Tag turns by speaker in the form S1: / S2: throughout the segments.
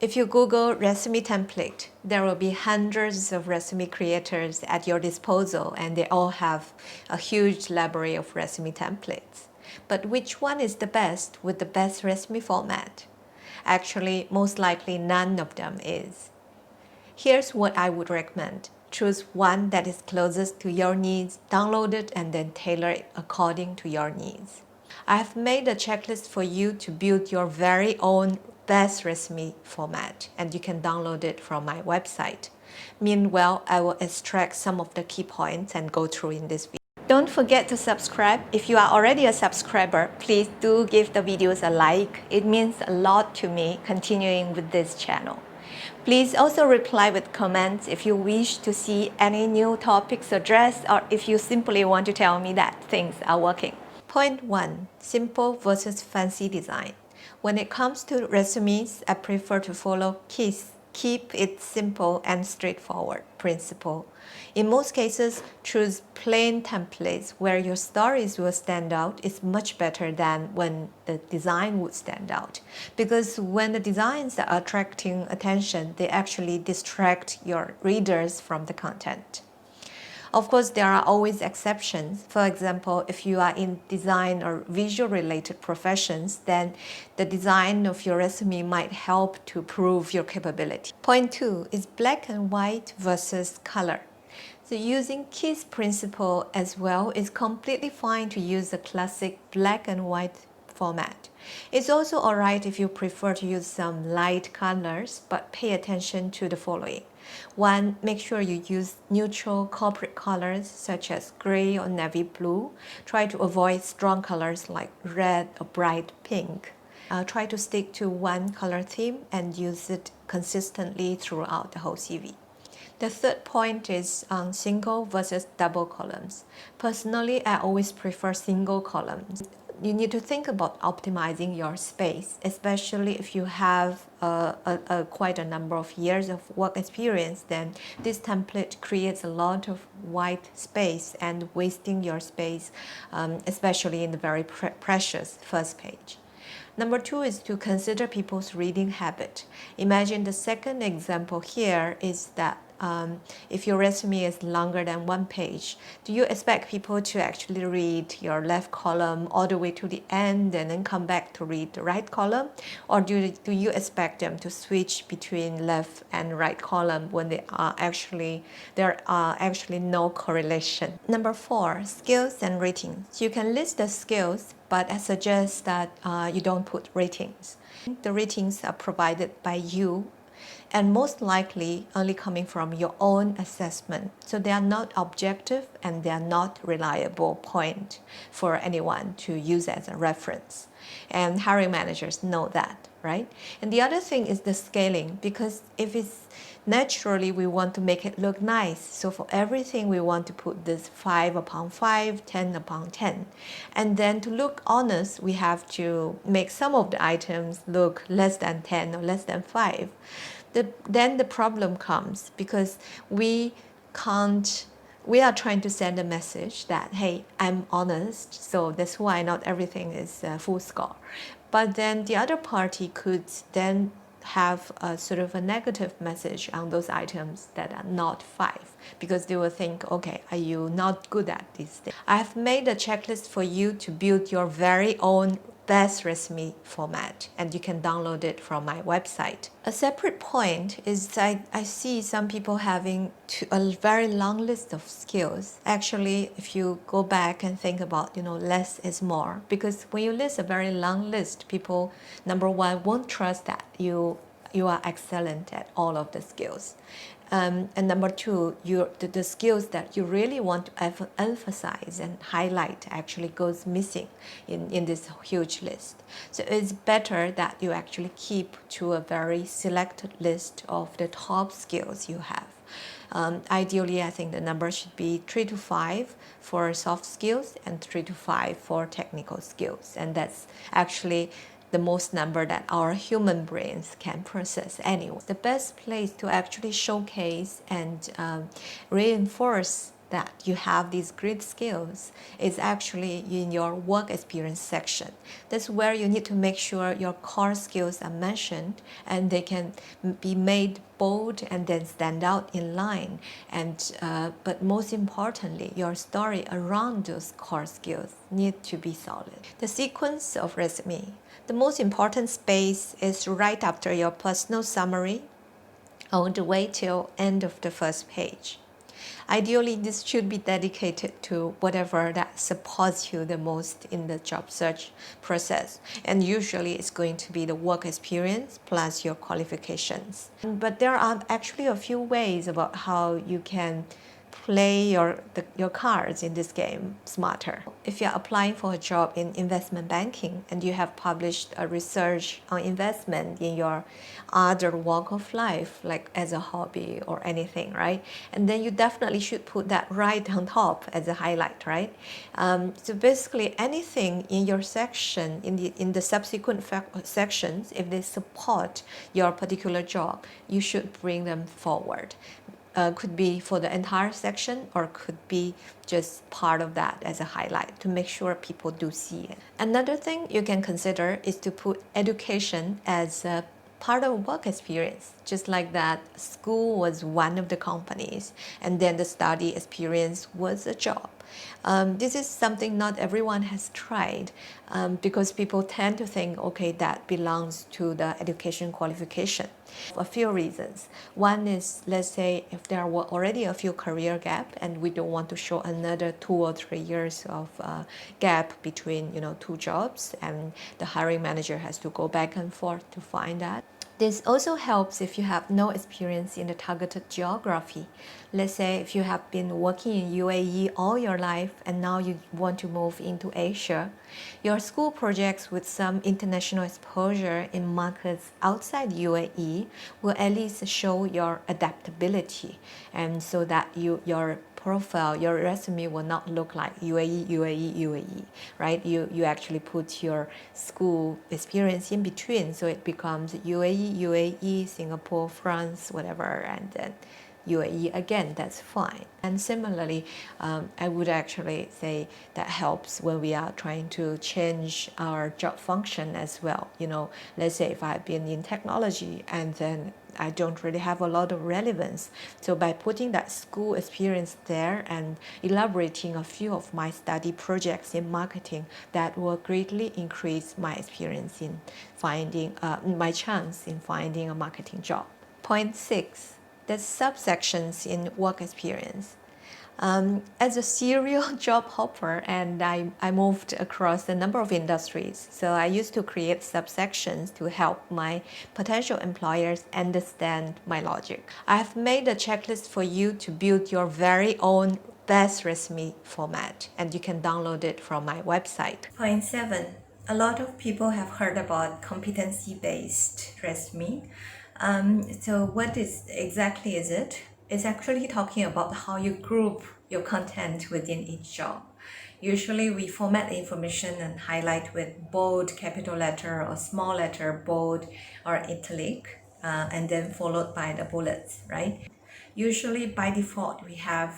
S1: If you Google resume template, there will be hundreds of resume creators at your disposal, and they all have a huge library of resume templates. But which one is the best with the best resume format? Actually, most likely none of them is. Here's what I would recommend. Choose one that is closest to your needs, download it, and then tailor it according to your needs. I have made a checklist for you to build your very own best resume format, and you can download it from my website. Meanwhile, I will extract some of the key points and go through in this video. Don't forget to subscribe. If you are already a subscriber, please do give the videos a like. It means a lot to me continuing with this channel. Please also reply with comments if you wish to see any new topics addressed, or if you simply want to tell me that things are working. Point 1. Simple versus fancy design. When it comes to resumes, I prefer to follow KISS, keep it simple and straightforward principle. In most cases, choose plain templates where your stories will stand out is much better than when the design would stand out. Because when the designs are attracting attention, they actually distract your readers from the content. Of course, there are always exceptions. For example, if you are in design or visual related professions, then the design of your resume might help to prove your capability. Point 2 is black and white versus color. So using KISS principle as well is completely fine to use the classic black and white format. It's also alright if you prefer to use some light colors, but pay attention to the following. 1. Make sure you use neutral corporate colors such as gray or navy blue. Try to avoid strong colors like red or bright pink. Try to stick to one color theme and use it consistently throughout the whole CV. The third point is on single versus double columns. Personally, I always prefer single columns. You need to think about optimizing your space, especially if you have quite a number of years of work experience. Then this template creates a lot of white space and wasting your space, especially in the very precious first page. Number 2 is to consider people's reading habit. Imagine the second example here is that if your resume is longer than one page, do you expect people to actually read your left column all the way to the end and then come back to read the right column? Or do you expect them to switch between left and right column when there are actually no correlation? Number 4, skills and ratings. You can list the skills, but I suggest that you don't put ratings. The ratings are provided by you and most likely only coming from your own assessment. So they are not objective and they are not reliable point for anyone to use as a reference. And hiring managers know that, right? And the other thing is the scaling, because if it's naturally we want to make it look nice. So for everything we want to put this 5 upon 5, 10 upon 10. And then to look honest, we have to make some of the items look less than 10 or less than 5. Then the problem comes because we are trying to send a message that, hey, I'm honest, so that's why not everything is full score. But then the other party could then have a sort of a negative message on those items that are not 5, because they will think, okay, are you not good at these things? I have made a checklist for you to build your very own best resume format, and you can download it from my website. A separate point is I see some people having a very long list of skills. Actually, if you go back and think about, less is more, because when you list a very long list, people, number 1, won't trust that you are excellent at all of the skills. And number 2, the skills that you really want to emphasize and highlight actually goes missing in this huge list. So it's better that you actually keep to a very selected list of the top skills you have. Ideally, I think the number should be 3 to 5 for soft skills and 3 to 5 for technical skills. And that's actually the most number that our human brains can process anyway. The best place to actually showcase and reinforce that you have these great skills is actually in your work experience section. That's where you need to make sure your core skills are mentioned and they can be made bold and then stand out in line. And but most importantly, your story around those core skills need to be solid. The sequence of resume. The most important space is right after your personal summary, all the way till end of the first page. Ideally, this should be dedicated to whatever that supports you the most in the job search process. And usually it's going to be the work experience plus your qualifications. But there are actually a few ways about how you can play your cards in this game smarter. If you're applying for a job in investment banking and you have published a research on investment in your other walk of life, like as a hobby or anything, right? And then you definitely should put that right on top as a highlight, right? So basically anything in your section, in the subsequent sections, if they support your particular job, you should bring them forward. Could be for the entire section or could be just part of that as a highlight to make sure people do see it. Another thing you can consider is to put education as a part of work experience, just like that school was one of the companies and then the study experience was a job. This is something not everyone has tried because people tend to think, okay, that belongs to the education qualification. A few reasons. One is, let's say, if there were already a few career gap and we don't want to show another 2 or 3 years of gap between two jobs, and the hiring manager has to go back and forth to find that. This also helps if you have no experience in the targeted geography. Let's say if you have been working in UAE all your life and now you want to move into Asia, your school projects with some international exposure in markets outside UAE will at least show your adaptability, and so that your profile, your resume will not look like UAE, right? You actually put your school experience in between, so it becomes UAE, Singapore, France, whatever, and then UAE again, that's fine. And similarly, I would actually say that helps when we are trying to change our job function as well. Let's say if I've been in technology and then I don't really have a lot of relevance. So by putting that school experience there and elaborating a few of my study projects in marketing, that will greatly increase my experience in finding, my chance in finding a marketing job. Point 6. There's subsections in work experience. As a serial job hopper, and I moved across a number of industries, so I used to create subsections to help my potential employers understand my logic. I have made a checklist for you to build your very own best resume format, and you can download it from my website. Point 7. A lot of people have heard about competency-based resume. So what exactly is it? It's actually talking about how you group your content within each job. Usually we format information and highlight with bold capital letter or small letter bold or italic, and then followed by the bullets, right? Usually by default we have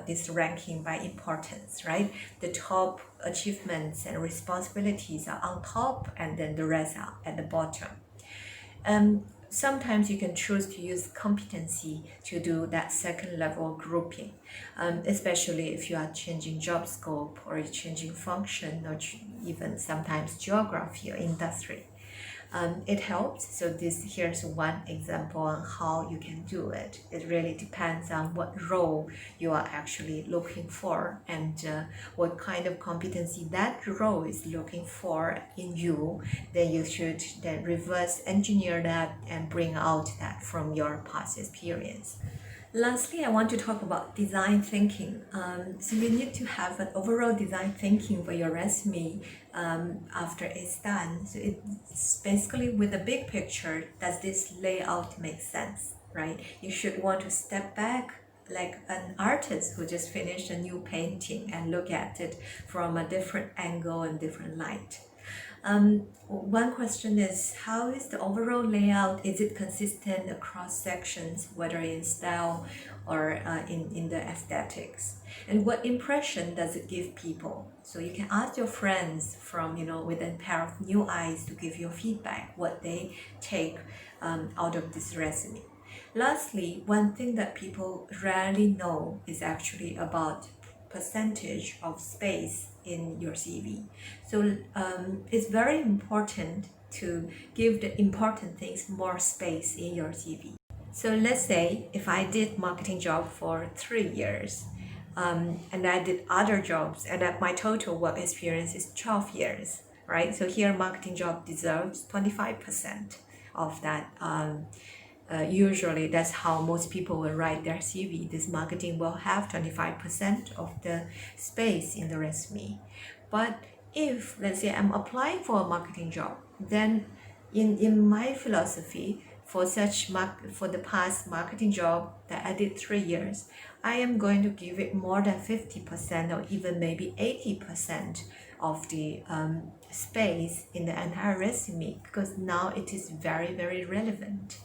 S1: this ranking by importance, right? The top achievements and responsibilities are on top and then the rest are at the bottom. Sometimes you can choose to use competency to do that second level grouping, especially if you are changing job scope or changing function or even sometimes geography or industry. It helps. So here's one example on how you can do it. It really depends on what role you are actually looking for and what kind of competency that role is looking for in you. Then you should then reverse engineer that and bring out that from your past experience. Lastly, I want to talk about design thinking. So you need to have an overall design thinking for your resume after it's done. So it's basically with the big picture, does this layout make sense, right? You should want to step back like an artist who just finished a new painting and look at it from a different angle and different light. One question is, how is the overall layout? Is it consistent across sections, whether in style or in the aesthetics? And what impression does it give people? So you can ask your friends from, with a pair of new eyes to give your feedback, what they take out of this resume. Lastly, one thing that people rarely know is actually about percentage of space in your CV. So it's very important to give the important things more space in your CV. So let's say if I did marketing job for 3 years, and I did other jobs, and that my total work experience is 12 years, right? So here marketing job deserves 25% of that. Usually that's how most people will write their CV. This marketing will have 25% of the space in the resume. But if, let's say, I'm applying for a marketing job, then in my philosophy, for the past marketing job that I did 3 years, I am going to give it more than 50% or even maybe 80% of the space in the entire resume, because now it is very, very relevant.